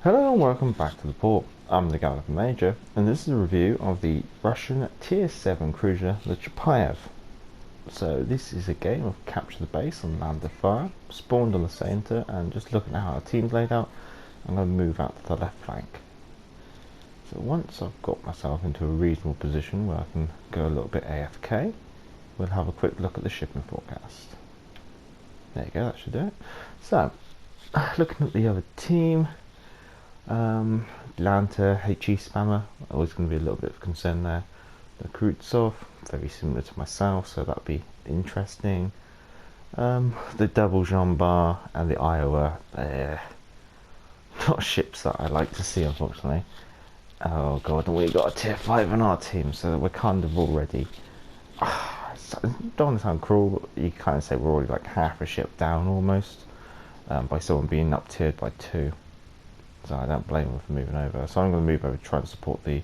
Hello and welcome back to the port. I'm the Gallican Major, and this is a review of the Russian Tier 7 cruiser, the Chapayev. So this is a game of capture the base on land of fire, spawned on the centre, and just looking at how our team's laid out, I'm going to move out to the left flank. So once I've got myself into a reasonable position where I can go a little bit AFK, we'll have a quick look at the shipping forecast. There you go, that should do it. So, looking at the other team, Atlanta, HE Spammer, always going to be a little bit of concern there. The Krutsov, very similar to myself, so that'll be interesting. The double Jean Bar and the Iowa, not ships that I like to see, unfortunately. Oh god, and we got a tier 5 on our team, so we're kind of already, don't want to sound cruel, but you kind of say we're already like half a ship down almost, by someone being up tiered by 2. So I don't blame them for moving over. So I'm going to move over to try and support the,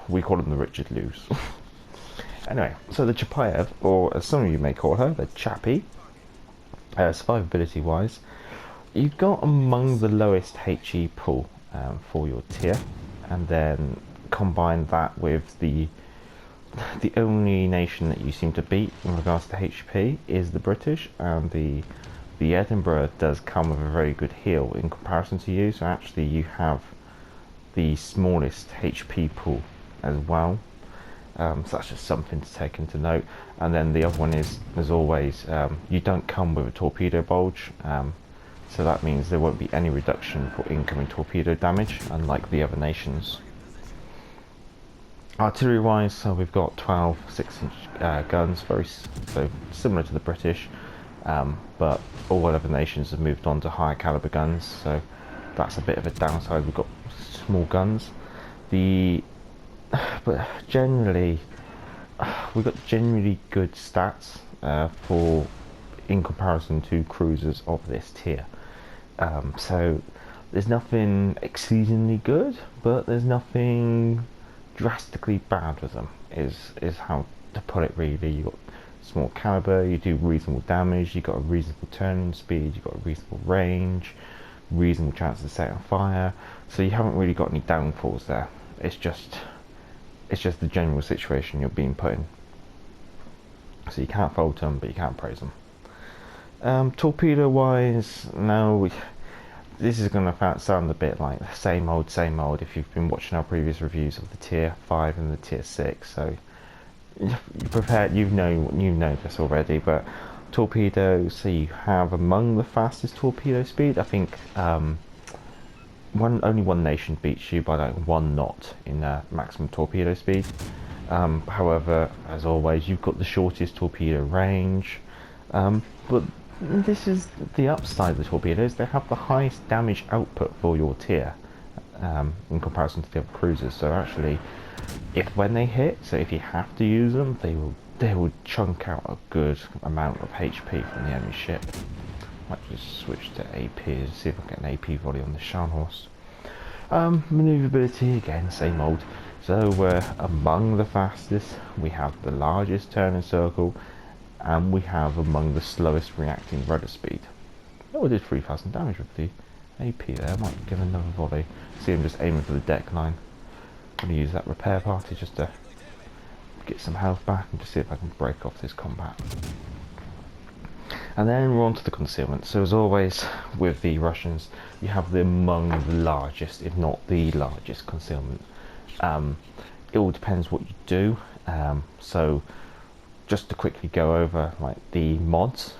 we call them the Richard Loos. Anyway, so the Chapayev, or as some of you may call her, the Chappie, survivability wise, you've got among the lowest HE pool for your tier, and then combine that with the only nation that you seem to beat in regards to HP is the British, and the Edinburgh does come with a very good heal in comparison to you, so actually you have the smallest HP pool as well. So that's just something to take into note. And then the other one is, as always, you don't come with a torpedo bulge, so that means there won't be any reduction for incoming torpedo damage, unlike the other nations. Artillery wise, so we've got 12 6-inch guns, so similar to the British. But all other nations have moved on to higher caliber guns, so that's a bit of a downside. We've got small guns. But generally, we've got generally good stats for in comparison to cruisers of this tier. So there's nothing exceedingly good, but there's nothing drastically bad with them. Is how to put it really. You got small caliber, you do reasonable damage, you got a reasonable turning speed, you got a reasonable range, reasonable chance to set on fire, so you haven't really got any downfalls there. It's just the general situation you're being put in. So you can't fault them, but you can't praise them. Torpedo wise, no, this is going to sound a bit like same old if you've been watching our previous reviews of the tier 5 and the tier 6, so prepared, you know this already, but torpedoes, so you have among the fastest torpedo speed. I think only one nation beats you by like 1 knot in maximum torpedo speed. However, as always, you've got the shortest torpedo range, but this is the upside of the torpedoes. They have the highest damage output for your tier in comparison to the other cruisers, so actually when they hit, so if you have to use them, they will chunk out a good amount of HP from the enemy ship. Might just switch to AP to see if I get an AP volley on the Scharnhorst. Maneuverability, again, same old. So we're among the fastest, we have the largest turning circle, and we have among the slowest reacting rudder speed. Oh, we did 3,000 damage with the AP there. I might give another volley. See, I'm just aiming for the deck line. I'm going to use that repair party just to get some health back and to see if I can break off this combat. And then we're on to the concealment. So as always with the Russians, you have the among the largest, if not the largest, concealment. It all depends what you do. So just to quickly go over like the mods.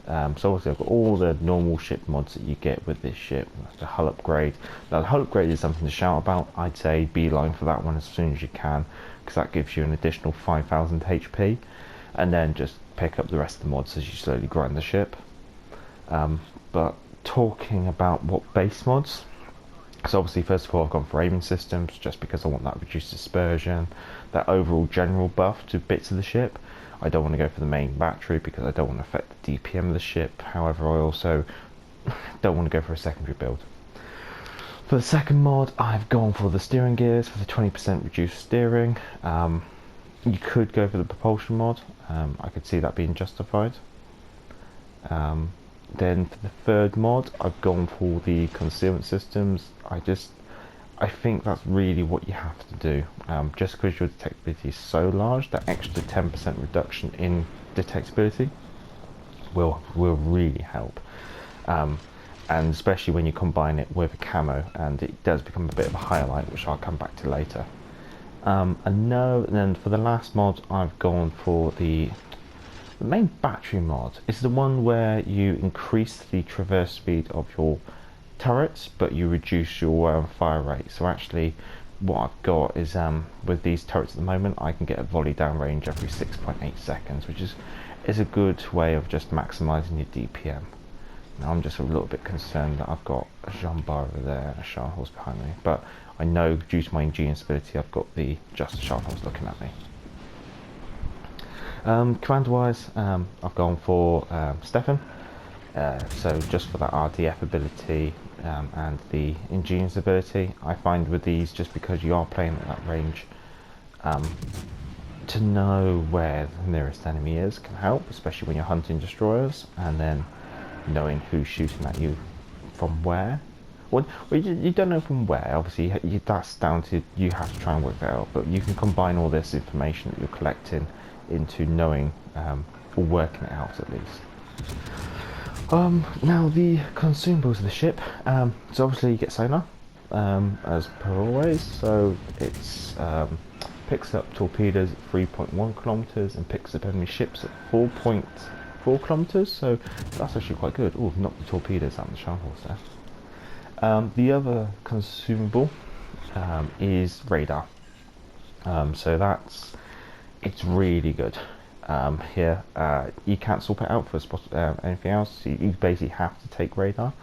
So obviously I've got all the normal ship mods that you get with this ship. That's the hull upgrade. Now the hull upgrade is something to shout about. I'd say beeline for that one as soon as you can, because that gives you an additional 5,000 HP, and then just pick up the rest of the mods as you slowly grind the ship. But talking about what base mods, so obviously first of all I've gone for aiming systems, just because I want that reduced dispersion, that overall general buff to bits of the ship. I don't want to go for the main battery because I don't want to affect the DPM of the ship. However, I also don't want to go for a secondary build. For the second mod, I've gone for the steering gears for the 20% reduced steering. You could go for the propulsion mod. I could see that being justified. Then for the third mod, I've gone for the concealment systems. I think that's really what you have to do. Just because your detectability is so large, that extra 10% reduction in detectability will really help. And especially when you combine it with a camo, and it does become a bit of a highlight, which I'll come back to later. And then for the last mod, I've gone for the main battery mod. It's the one where you increase the traverse speed of your turrets, but you reduce your fire rate. So actually, what I've got is with these turrets at the moment, I can get a volley down range every 6.8 seconds, which is a good way of just maximising your DPM. Now I'm just a little bit concerned that I've got a Jean Bar over there and a Sharn Horse behind me, but I know due to my Ingenious ability, I've got just a Sharn Horse looking at me. Command-wise, I've gone for Stefan. So just for that RDF ability and the Ingenious ability, I find with these, just because you are playing at that range, to know where the nearest enemy is can help, especially when you're hunting destroyers, and then knowing who's shooting at you from where. Well, you don't know from where, obviously that's down to, you have to try and work that out, but you can combine all this information that you're collecting into knowing, or working it out at least. Now the consumables of the ship, so obviously you get sonar, as per always, so it's picks up torpedoes at 3.1 kilometers and picks up enemy ships at 4.4 kilometers, so that's actually quite good. Oh, knocked the torpedoes out of the Sharn Horse there. The other consumable is radar, so it's really good. Here, you can't swap it out for anything else, so you basically have to take radar,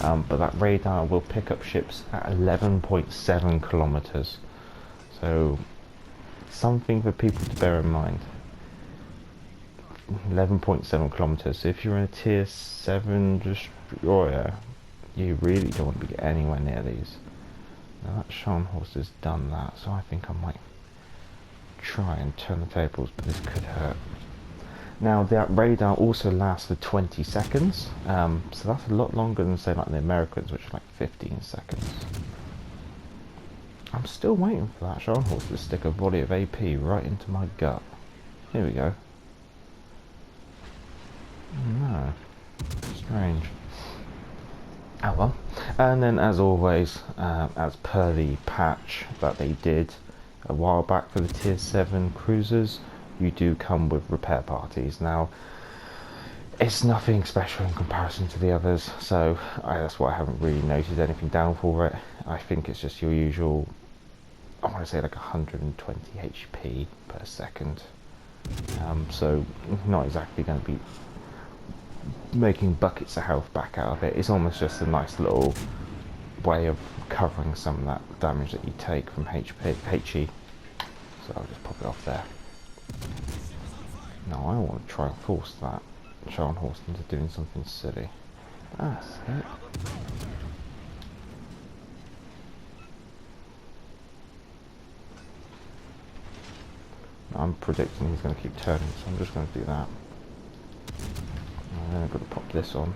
but that radar will pick up ships at 11.7 kilometers, so something for people to bear in mind. 11.7 kilometers, so if you're in a tier 7 destroyer, you really don't want to be anywhere near these. Now that Sharn Horse has done that, so I think I might try and turn the tables, but this could hurt. Now that radar also lasts for 20 seconds, so that's a lot longer than say like the Americans, which are like 15 seconds. I'm still waiting for that Sharn Horse to stick a volley of AP right into my gut. Here we go. No, strange. Oh well. And then as always, as per the patch that they did a while back for the tier 7 cruisers, you do come with repair parties. Now it's nothing special in comparison to the others, so that's why I haven't really noticed anything down for it. I think it's just your usual, I want to say like 120 HP per second, so not exactly going to be making buckets of health back out of it. It's almost just a nice little way of covering some of that damage that you take from HE. So I'll just pop it off there. Now I want to try and force that Sharn Horse into doing something silly. That's it. I'm predicting he's going to keep turning, so I'm just going to do that. And then I'm going to pop this on.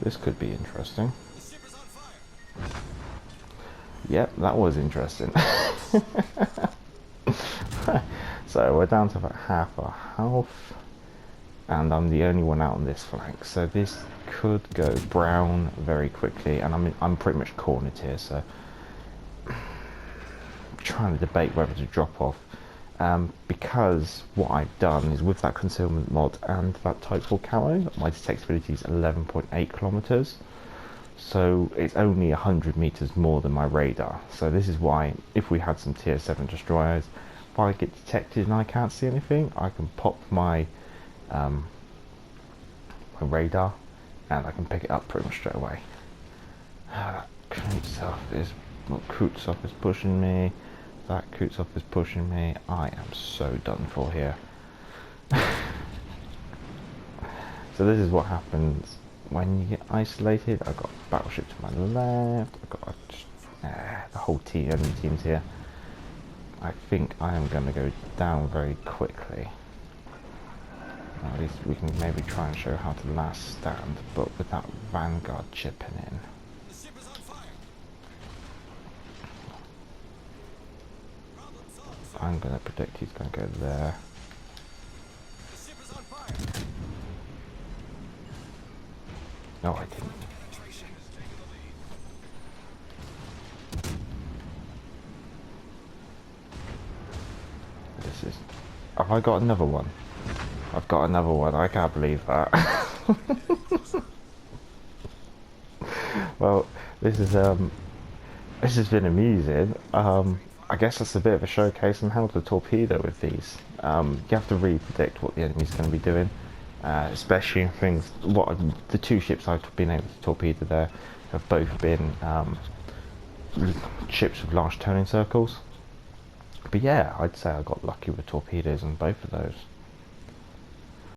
This could be interesting. Yep, that was interesting. So we're down to about half our health, and I'm the only one out on this flank, so this could go brown very quickly, and I'm pretty much cornered here, so I'm trying to debate whether to drop off, because what I've done is with that concealment mod and that type 4 camo, my detectability is 11.8 kilometers. So it's only 100 meters more than my radar. So this is why, if we had some tier 7 destroyers, if I get detected and I can't see anything, I can pop my my radar and I can pick it up pretty much straight away. That Kutsov is pushing me. That Kutsov is pushing me. I am so done for here. So this is what happens when you get isolated. I've got battleship to my left, I've got the whole team, enemy teams here. I think I am going to go down very quickly. At least we can maybe try and show how to last stand, but with that Vanguard chipping in. I'm going to predict he's going to go there. No, I didn't. This is... Have I got another one? I've got another one. I can't believe that. Well, this has been amusing. I guess that's a bit of a showcase on how to torpedo with these. You have to really predict what the enemy's going to be doing, especially in things. What the two ships I've been able to torpedo there have both been ships with large turning circles. But yeah, I'd say I got lucky with torpedoes on both of those.